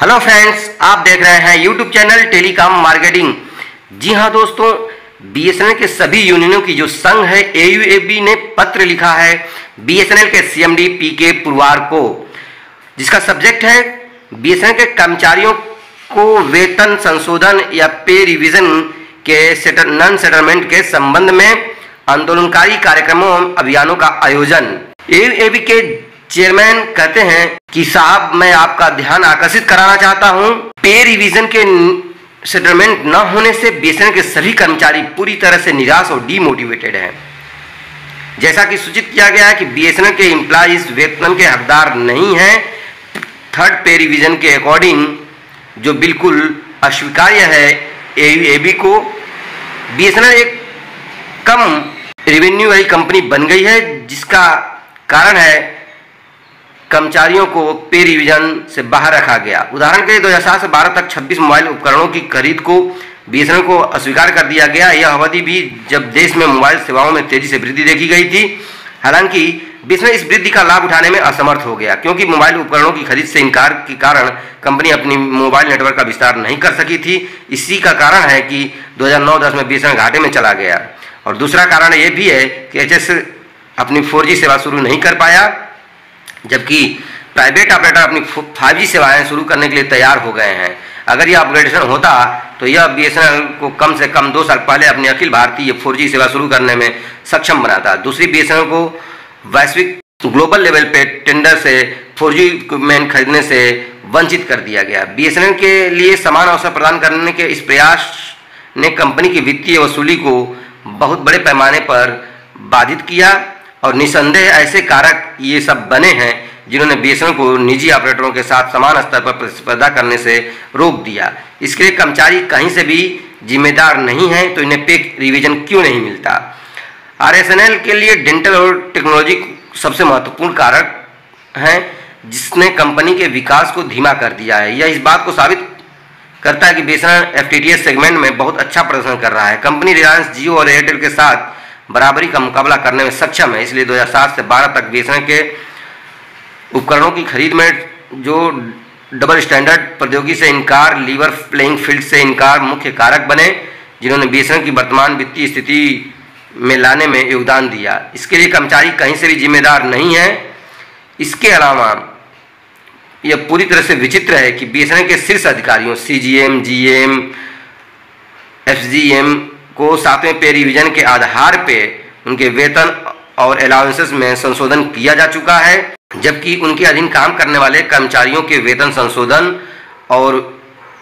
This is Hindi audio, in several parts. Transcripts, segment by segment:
हेलो फ्रेंड्स, आप देख रहे हैं यूट्यूब चैनल टेलीकॉम मार्केटिंग। जी हां दोस्तों, बीएसएनएल के सभी यूनियनों की जो संघ है एयूएबी ने पत्र लिखा है बीएसएनएल के सीएमडी पीके पुरवार को, जिसका सब्जेक्ट है बीएसएनएल के कर्मचारियों को वेतन संशोधन या पे रिवीजन के नॉन सेटलमेंट के संबंध में आंदोलनकारी कार्यक्रमों अभियानों का आयोजन। एयूएबी के चेयरमैन कहते हैं कि साहब, मैं आपका ध्यान आकर्षित कराना चाहता हूं, पे रिवीजन के सेटलमेंट न होने से बीएसएनएल के सभी कर्मचारी पूरी तरह से निराश और डीमोटिवेटेड हैं। जैसा कि सूचित किया गया है कि बीएसएनएल के एम्प्लॉइज वेतन के हकदार नहीं हैं। थर्ड पे रिवीजन के अकॉर्डिंग, जो बिल्कुल अस्वीकार्य है एयूएबी को। बीएसएनएल एक कम रेवेन्यू वाली कंपनी बन गई है, जिसका कारण है कर्मचारियों को पे रिवीजन से बाहर रखा गया। उदाहरण के लिए 2007 से 12 तक 26 मोबाइल उपकरणों की खरीद को बीएसएनएल को अस्वीकार कर दिया गया। यह अवधि भी जब देश में मोबाइल सेवाओं में तेजी से वृद्धि देखी गई थी। हालांकि बीएसएनएल इस वृद्धि का लाभ उठाने में असमर्थ हो गया, क्योंकि मोबाइल उपकरणों की खरीद से इनकार के कारण कंपनी अपनी मोबाइल नेटवर्क का विस्तार नहीं कर सकी थी। इसी का कारण है कि 2009-10 में बीएसएनएल घाटे में चला गया। और दूसरा कारण यह भी है कि एचएस अपनी 4G सेवा शुरू नहीं कर पाया, जबकि प्राइवेट ऑपरेटर अपनी 5G सेवाएं शुरू करने के लिए तैयार हो गए हैं। अगर यह अपग्रेडेशन होता तो यह बीएसएनएल को कम से कम 2 साल पहले अपनी अखिल भारतीय 4G सेवा शुरू करने में सक्षम बनाता। दूसरी, बीएसएनएल को वैश्विक ग्लोबल लेवल पे टेंडर से 4G इक्विपमेंट खरीदने से वंचित कर दिया गया। बीएसएनएल के लिए समान अवसर प्रदान करने के इस प्रयास ने कंपनी की वित्तीय वसूली को बहुत बड़े पैमाने पर बाधित किया, और निसंदेह ऐसे कारक ये सब बने हैं जिन्होंने बीएसएनएल को निजी ऑपरेटरों के साथ समान स्तर पर प्रतिस्पर्धा करने से रोक दिया। इसके लिए कर्मचारी कहीं से भी जिम्मेदार नहीं है, तो इन्हें पे रिवीजन क्यों नहीं मिलता। आरएसएनएल के लिए डेंटल और टेक्नोलॉजी सबसे महत्वपूर्ण कारक हैं, जिसने कंपनी के विकास को धीमा कर दिया है। यह इस बात को साबित करता है कि बीएसएनएल एफटीटीएच सेगमेंट में बहुत अच्छा प्रदर्शन कर रहा है। कंपनी रिलायंस, जियो और एयरटेल के साथ बराबरी का मुकाबला करने में सक्षम है। इसलिए 2007 से 12 तक बीएसएनएल के उपकरणों की खरीद में जो डबल स्टैंडर्ड प्रौद्योगिकी से इनकार, लीवर प्लेइंग फील्ड से इनकार मुख्य कारक बने, जिन्होंने बीएसएनएल की वर्तमान वित्तीय स्थिति में लाने में योगदान दिया। इसके लिए कर्मचारी कहीं से भी जिम्मेदार नहीं है। इसके अलावा यह पूरी तरह से विचित्र है कि बीएसएनएल के शीर्ष अधिकारियों सीजीएम, जीएम, एफजीएम को 7वें पे रिवीजन के आधार पे उनके वेतन और अलाउंसेस में संशोधन किया जा चुका है, जबकि उनके अधीन काम करने वाले कर्मचारियों के वेतन संशोधन और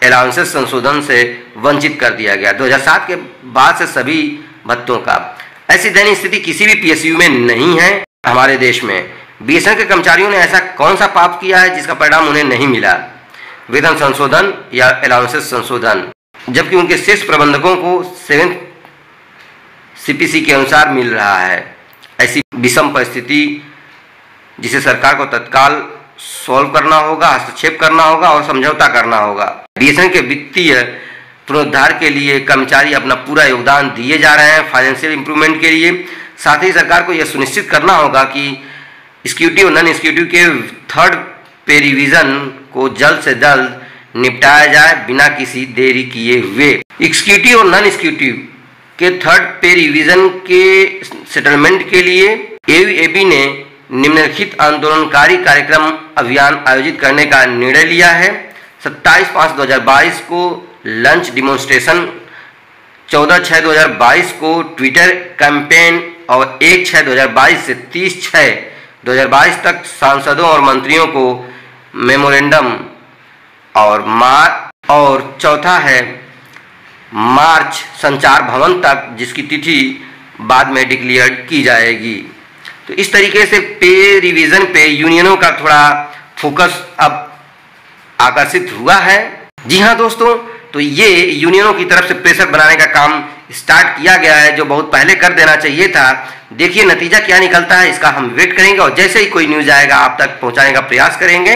अलाउंसेस संशोधन से वंचित कर दिया गया। 2007 के बाद से सभी भत्तों का ऐसी दयनीय स्थिति किसी भी पीएसयू में नहीं है हमारे देश में। बीएसएनएल के कर्मचारियों ने ऐसा कौन सा पाप किया है जिसका परिणाम उन्हें नहीं मिला, वेतन संशोधन या अलाउंसेस संशोधन, जबकि उनके शीर्ष प्रबंधकों को 7 सीपीसी के अनुसार मिल रहा है। ऐसी विषम परिस्थिति जिसे सरकार को तत्काल सॉल्व करना होगा, हस्तक्षेप करना होगा और समझौता करना होगा। बीएसएनएल के वित्तीय पुनरुद्धार के लिए कर्मचारी अपना पूरा योगदान दिए जा रहे हैं फाइनेंशियल इंप्रूवमेंट के लिए। साथ ही सरकार को यह सुनिश्चित करना होगा कि एग्जीक्यूटिव और नॉन एग्जीक्यूटिव के थर्ड पे रिवीजन को जल्द से जल्द निपटाया जाए, बिना किसी देरी किए हुए। एग्जीक्यूटिव और नॉन एग्जीक्यूटिव के थर्ड पे रिवीजन के सेटलमेंट के लिए एयूएबी ने निम्नलिखित आंदोलनकारी कार्यक्रम अभियान आयोजित करने का निर्णय लिया है। 27/5/2022 को लंच डिमॉन्स्ट्रेशन, 14/6/2022 को ट्विटर कैंपेन और 1/6/2022 से 30/6/2022 तक सांसदों और मंत्रियों को मेमोरेंडम और चौथा है मार्च संचार भवन तक, जिसकी तिथि बाद में डिक्लेयर की जाएगी। तो इस तरीके से पे रिवीजन पे यूनियनों का थोड़ा फोकस अब आकर्षित हुआ है। जी हाँ दोस्तों, तो ये यूनियनों की तरफ से प्रेशर बनाने का काम स्टार्ट किया गया है, जो बहुत पहले कर देना चाहिए था। देखिए नतीजा क्या निकलता है, इसका हम वेट करेंगे और जैसे ही कोई न्यूज़ आएगा आप तक पहुंचाने का प्रयास करेंगे।